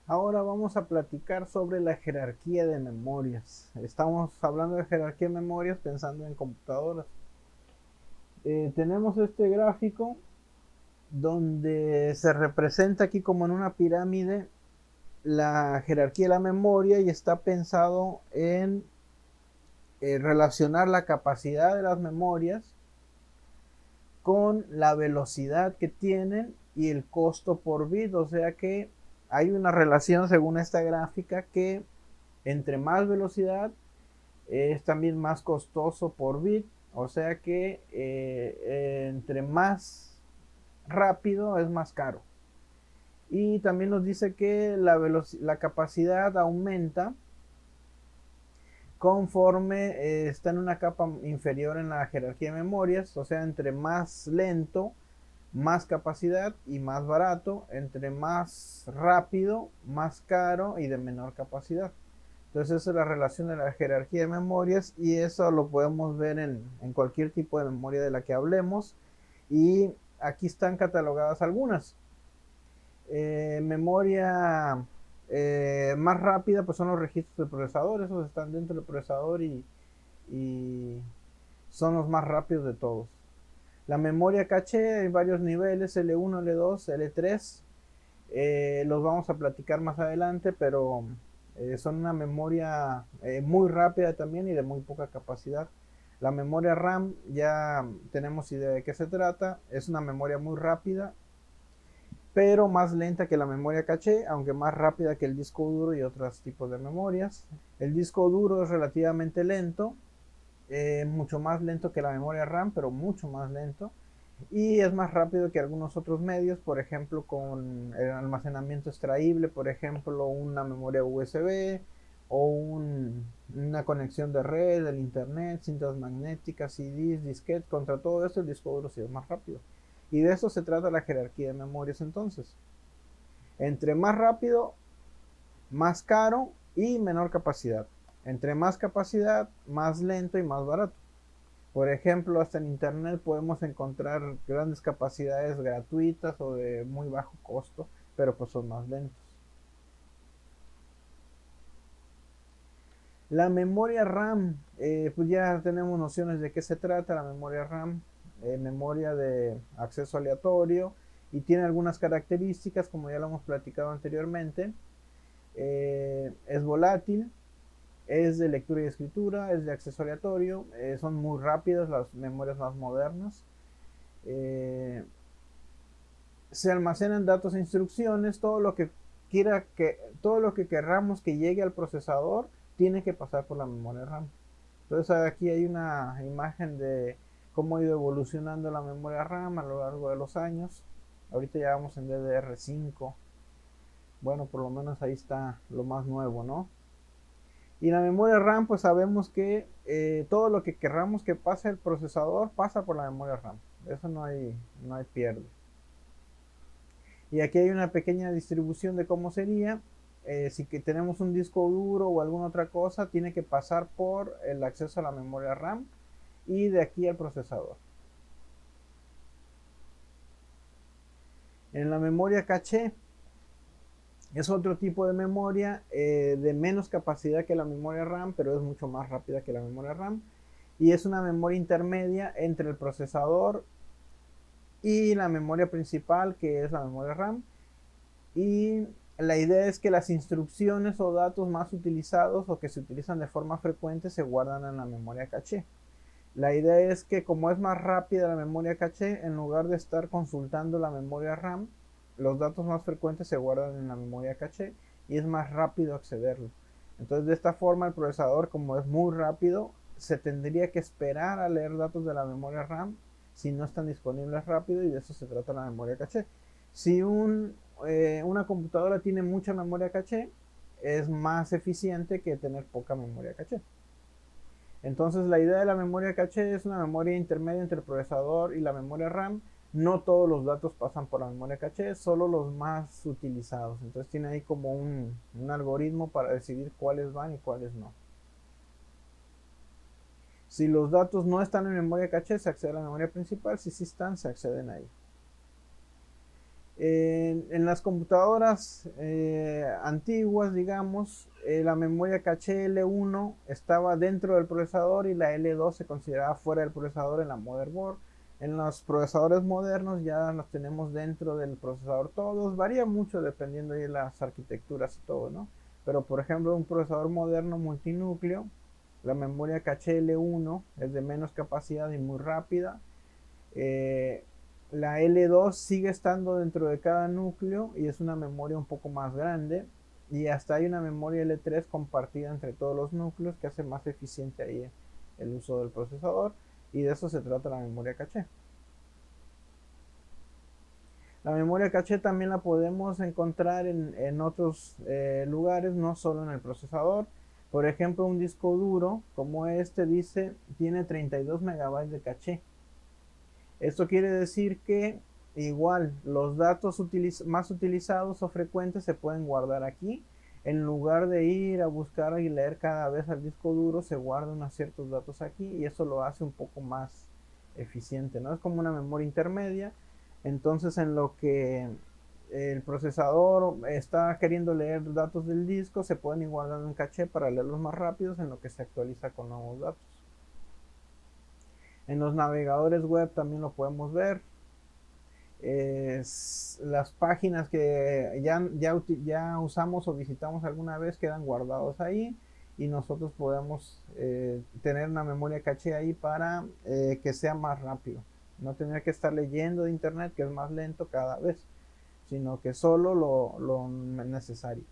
Ahora vamos a platicar sobre la jerarquía de memorias. Estamos hablando de jerarquía de memorias pensando en computadoras. Tenemos este gráfico donde se representa aquí como en una pirámide la jerarquía de la memoria y está pensado en relacionar la capacidad de las memorias con la velocidad que tienen y el costo por bit. O sea que hay una relación según esta gráfica que entre más velocidad es también más costoso por bit. O sea que entre más rápido es más caro. Y también nos dice que la capacidad aumenta conforme está en una capa inferior en la jerarquía de memorias. O sea, entre más lento, más capacidad y más barato. Entre más rápido, más caro y de menor capacidad. Entonces esa es la relación de la jerarquía de memorias y eso lo podemos ver en cualquier tipo de memoria de la que hablemos. Y aquí están catalogadas algunas. Memoria más rápida pues son los registros del procesador, esos están dentro del procesador y son los más rápidos de todos. La memoria caché hay varios niveles, L1, L2, L3, los vamos a platicar más adelante, pero son una memoria muy rápida también y de muy poca capacidad. La memoria RAM ya tenemos idea de qué se trata, es una memoria muy rápida, pero más lenta que la memoria caché, aunque más rápida que el disco duro y otros tipos de memorias. El disco duro es relativamente lento, mucho más lento que la memoria RAM, pero mucho más lento. Y es más rápido que algunos otros medios, por ejemplo, con el almacenamiento extraíble, por ejemplo, una memoria USB o una conexión de red, el internet, cintas magnéticas, CDs, disquetes. Contra todo esto, el disco duro sí es más rápido. Y de eso se trata la jerarquía de memorias entonces. Entre más rápido, más caro y menor capacidad. Entre más capacidad, más lento y más barato. Por ejemplo, hasta en internet podemos encontrar grandes capacidades gratuitas o de muy bajo costo, pero pues son más lentos. La memoria RAM, pues ya tenemos nociones de qué se trata la memoria RAM, memoria de acceso aleatorio y tiene algunas características como ya lo hemos platicado anteriormente. Es volátil, es de lectura y escritura, es de acceso aleatorio, son muy rápidas las memorias más modernas. Eh, Se almacenan datos e instrucciones, todo lo que querramos que llegue al procesador tiene que pasar por la memoria RAM. Entonces aquí hay una imagen de cómo ha ido evolucionando la memoria RAM a lo largo de los años. Ahorita ya vamos en DDR5. Bueno, por lo menos ahí está lo más nuevo, ¿no? Y en la memoria RAM pues sabemos que todo lo que querramos que pase el procesador pasa por la memoria RAM. Eso no hay pierde. Y aquí hay una pequeña distribución de cómo sería. Si que tenemos un disco duro o alguna otra cosa, tiene que pasar por el acceso a la memoria RAM y de aquí al procesador. En la memoria caché es otro tipo de memoria de menos capacidad que la memoria RAM, pero es mucho más rápida que la memoria RAM. Y es una memoria intermedia entre el procesador y la memoria principal, que es la memoria RAM. Y la idea es que las instrucciones o datos más utilizados o que se utilizan de forma frecuente se guardan en la memoria caché. La idea es que como es más rápida la memoria caché, en lugar de estar consultando la memoria RAM, los datos más frecuentes se guardan en la memoria caché y es más rápido accederlo. Entonces de esta forma el procesador, como es muy rápido, se tendría que esperar a leer datos de la memoria RAM si no están disponibles rápido, y de eso se trata la memoria caché. Si una computadora tiene mucha memoria caché, es más eficiente que tener poca memoria caché. Entonces la idea de la memoria caché es una memoria intermedia entre el procesador y la memoria RAM. No todos los datos pasan por la memoria caché, solo los más utilizados. Entonces tiene ahí como un algoritmo para decidir cuáles van y cuáles no. Si los datos no están en memoria caché, se accede a la memoria principal. Si sí están, se acceden ahí. En las computadoras antiguas, digamos, la memoria caché L1 estaba dentro del procesador y la L2 se consideraba fuera del procesador en la motherboard. En los procesadores modernos ya los tenemos dentro del procesador todos. Varía mucho dependiendo de las arquitecturas y todo, ¿no? Pero por ejemplo, un procesador moderno multinúcleo, la memoria caché L1 es de menos capacidad y muy rápida. Eh, la L2 sigue estando dentro de cada núcleo y es una memoria un poco más grande. Y hasta hay una memoria L3 compartida entre todos los núcleos que hace más eficiente ahí el uso del procesador. Y de eso se trata la memoria caché. La memoria caché también la podemos encontrar en otros lugares, no solo en el procesador. Por ejemplo, un disco duro como este dice tiene 32 megabytes de caché. Esto quiere decir que igual los datos más utilizados o frecuentes se pueden guardar aquí. En lugar de ir a buscar y leer cada vez al disco duro, se guardan ciertos datos aquí y eso lo hace un poco más eficiente, ¿no? Es como una memoria intermedia. Entonces, en lo que el procesador está queriendo leer datos del disco, se pueden ir guardando en caché para leerlos más rápidos en lo que se actualiza con nuevos datos. En los navegadores web también lo podemos ver. Las páginas que ya usamos o visitamos alguna vez quedan guardados ahí y nosotros podemos tener una memoria caché ahí para que sea más rápido. No tener que estar leyendo de internet, que es más lento cada vez, sino que solo lo necesario.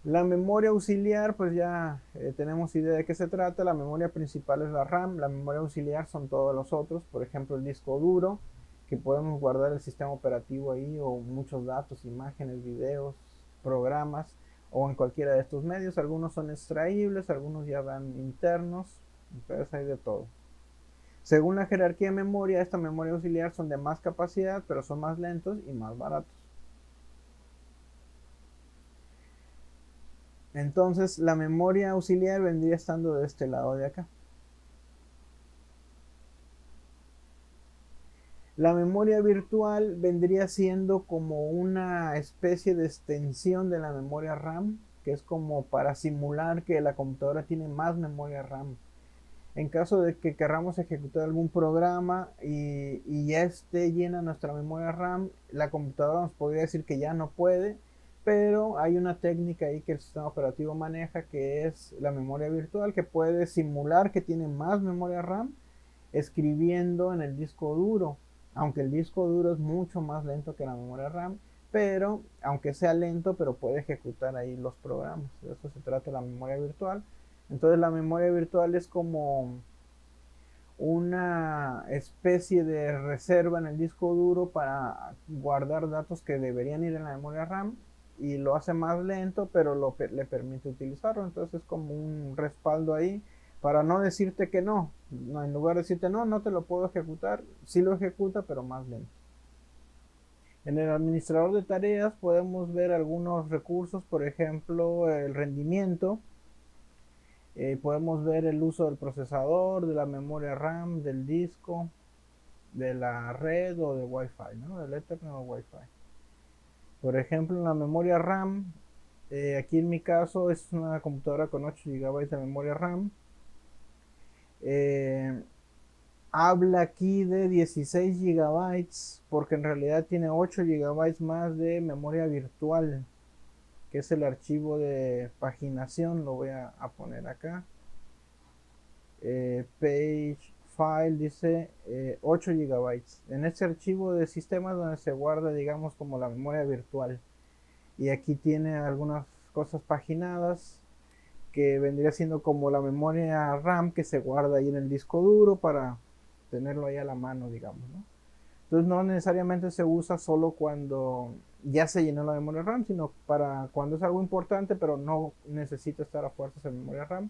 La memoria auxiliar, pues ya tenemos idea de qué se trata. La memoria principal es la RAM, la memoria auxiliar son todos los otros, por ejemplo el disco duro, que podemos guardar el sistema operativo ahí o muchos datos, imágenes, videos, programas o en cualquiera de estos medios. Algunos son extraíbles, algunos ya van internos, entonces hay de todo. Según la jerarquía de memoria, esta memoria auxiliar son de más capacidad, pero son más lentos y más baratos. Entonces la memoria auxiliar vendría estando de este lado de acá. La memoria virtual vendría siendo como una especie de extensión de la memoria RAM, que es como para simular que la computadora tiene más memoria RAM. En caso de que queramos ejecutar algún programa y ya esté llena nuestra memoria RAM, la computadora nos podría decir que ya no puede, pero hay una técnica ahí que el sistema operativo maneja que es la memoria virtual, que puede simular que tiene más memoria RAM escribiendo en el disco duro, aunque el disco duro es mucho más lento que la memoria RAM, pero aunque sea lento, pero puede ejecutar ahí los programas. De eso se trata la memoria virtual. Entonces la memoria virtual es como una especie de reserva en el disco duro para guardar datos que deberían ir en la memoria RAM y lo hace más lento, pero le permite utilizarlo. Entonces es como un respaldo ahí para no decirte que no. En lugar de decirte no, no te lo puedo ejecutar, sí lo ejecuta, pero más lento. En el administrador de tareas podemos ver algunos recursos, por ejemplo, el rendimiento. Podemos ver el uso del procesador, de la memoria RAM, del disco, de la red o de Wi-Fi, ¿no? Del Ethernet o Wi-Fi. Por ejemplo, en la memoria RAM, aquí en mi caso es una computadora con 8 GB de memoria RAM. Eh, Habla aquí de 16 GB porque en realidad tiene 8 GB más de memoria virtual, que es el archivo de paginación. Lo voy a poner acá. Page file dice 8 GB. En este archivo de sistemas donde se guarda, digamos, como la memoria virtual. Y aquí tiene algunas cosas paginadas que vendría siendo como la memoria RAM que se guarda ahí en el disco duro para tenerlo ahí a la mano, digamos, ¿no? Entonces no necesariamente se usa solo cuando ya se llenó la memoria RAM, sino para cuando es algo importante, pero no necesita estar a fuerzas en memoria RAM.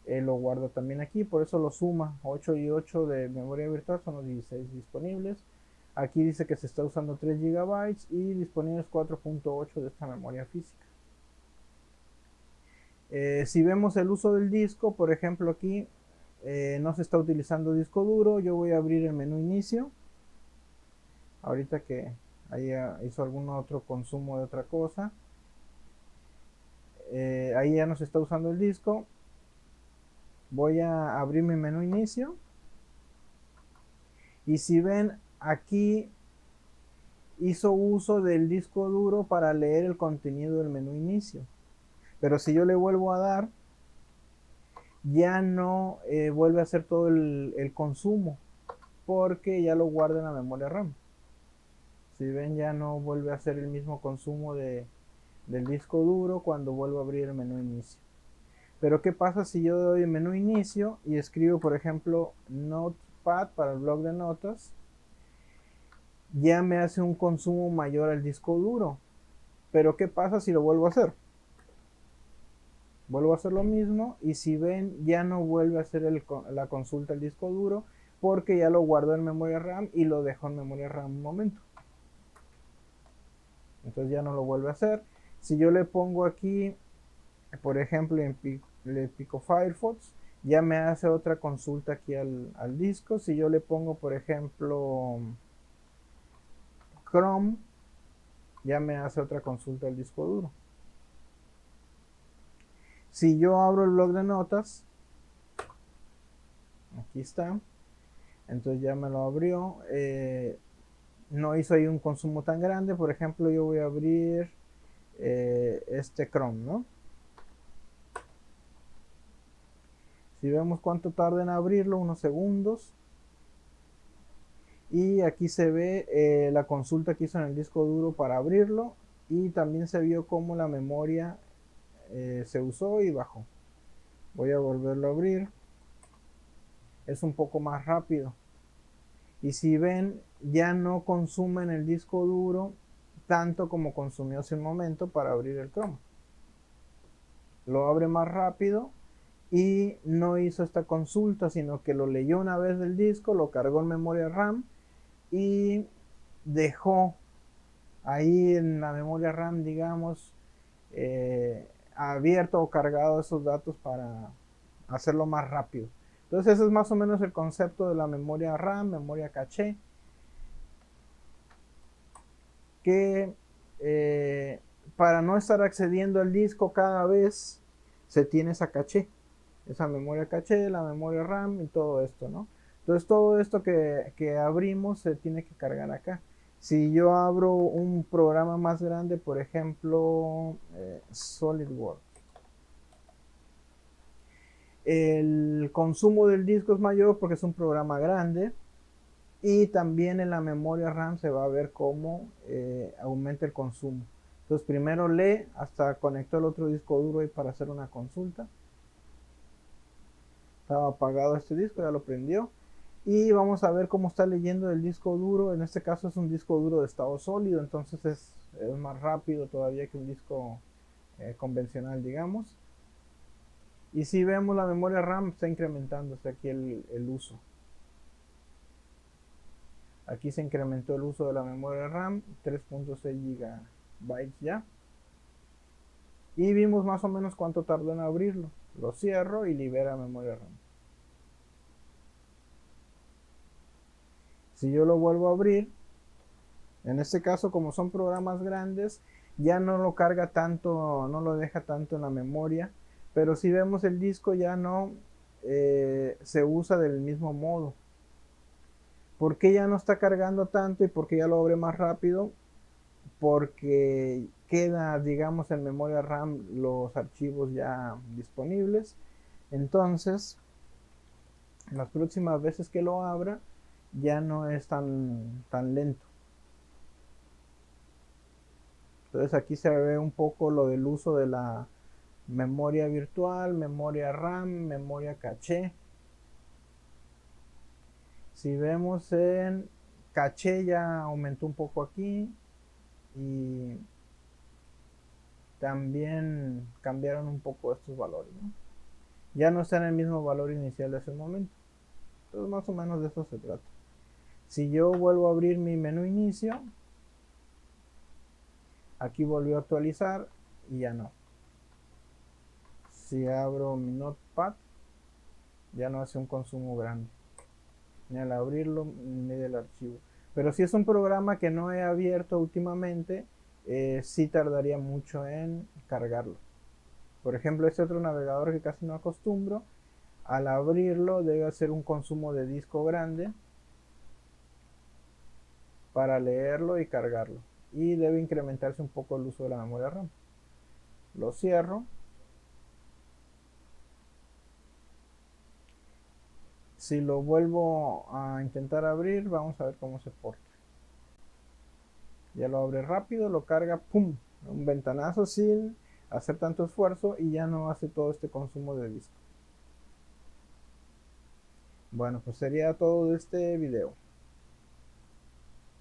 Lo guarda también aquí, por eso lo suma. 8 y 8 de memoria virtual son los 16 disponibles. Aquí dice que se está usando 3 GB y disponibles 4.8 de esta memoria física. Si vemos el uso del disco, por ejemplo aquí no se está utilizando disco duro. Yo voy a abrir el menú inicio ahorita que hizo algún otro consumo de otra cosa. Ahí ya no se está usando el disco. Voy a abrir mi menú inicio. Y si ven, aquí hizo uso del disco duro para leer el contenido del menú inicio. Pero si yo le vuelvo a dar, ya no vuelve a hacer todo el consumo, porque ya lo guarda en la memoria RAM. Si ven, ya no vuelve a hacer el mismo consumo del disco duro cuando vuelvo a abrir el menú inicio. Pero ¿qué pasa si yo doy el menú inicio y escribo, por ejemplo, Notepad para el blog de notas? Ya me hace un consumo mayor al disco duro. Pero ¿qué pasa si lo vuelvo a hacer? Vuelvo a hacer lo mismo y si ven, ya no vuelve a hacer la consulta al disco duro, porque ya lo guardó en memoria RAM y lo dejó en memoria RAM un momento. Entonces ya no lo vuelve a hacer. Si yo le pongo aquí, por ejemplo, le pico Firefox, ya me hace otra consulta aquí al disco. Si yo le pongo, por ejemplo, Chrome, ya me hace otra consulta al disco duro. Si yo abro el blog de notas, aquí está, entonces ya me lo abrió. No hizo ahí un consumo tan grande. Por ejemplo, yo voy a abrir este Chrome, ¿no? Si vemos cuánto tarda en abrirlo, unos segundos. Y aquí se ve la consulta que hizo en el disco duro para abrirlo. Y también se vio cómo la memoria se usó y bajó. Voy a volverlo a abrir. Es un poco más rápido. Y si ven, ya no consume en el disco duro tanto como consumió hace un momento para abrir el Chrome. Lo abre más rápido y no hizo esta consulta, sino que lo leyó una vez del disco, lo cargó en memoria RAM y dejó ahí en la memoria RAM, digamos, abierto o cargado esos datos para hacerlo más rápido. Entonces ese es más o menos el concepto de la memoria RAM, memoria caché, que para no estar accediendo al disco cada vez se tiene esa caché, esa memoria caché, la memoria RAM y todo esto, ¿no? Entonces todo esto que abrimos se tiene que cargar acá. Si yo abro un programa más grande, por ejemplo, SolidWorks, el consumo del disco es mayor porque es un programa grande, y también en la memoria RAM se va a ver cómo aumenta el consumo. Entonces primero lee hasta conectó el otro disco duro ahí para hacer una consulta. Estaba apagado este disco, ya lo prendió. Y vamos a ver cómo está leyendo el disco duro. En este caso es un disco duro de estado sólido, entonces es más rápido todavía que un disco convencional, digamos. Y si vemos, la memoria RAM está incrementándose aquí el uso. Aquí se incrementó el uso de la memoria RAM, 3.6 GB ya. Y vimos más o menos cuánto tardó en abrirlo. Lo cierro y libera memoria RAM. Si yo lo vuelvo a abrir, en este caso, como son programas grandes, ya no lo carga tanto, no lo deja tanto en la memoria. Pero si vemos, el disco ya no se usa del mismo modo. ¿Por qué ya no está cargando tanto y por qué ya lo abre más rápido? Porque queda, digamos, en memoria RAM los archivos ya disponibles. Entonces, las próximas veces que lo abra, ya no es tan lento. Entonces aquí se ve un poco lo del uso de la memoria virtual, memoria RAM, memoria caché. Si vemos, en caché ya aumentó un poco aquí, y también cambiaron un poco estos valores, ¿no? Ya no están en el mismo valor inicial de ese momento. Entonces más o menos de eso se trata. Si yo vuelvo a abrir mi menú inicio, aquí volvió a actualizar y ya no. Si abro mi Notepad, ya no hace un consumo grande, ni al abrirlo ni del archivo. Pero si es un programa que no he abierto últimamente, sí tardaría mucho en cargarlo. Por ejemplo, este otro navegador que casi no acostumbro, al abrirlo debe hacer un consumo de disco grande para leerlo y cargarlo. Y debe incrementarse un poco el uso de la memoria RAM. Lo cierro. Si lo vuelvo a intentar abrir, vamos a ver cómo se porta. Ya lo abre rápido, lo carga, ¡pum! Un ventanazo sin hacer tanto esfuerzo y ya no hace todo este consumo de disco. Bueno, pues sería todo de este video.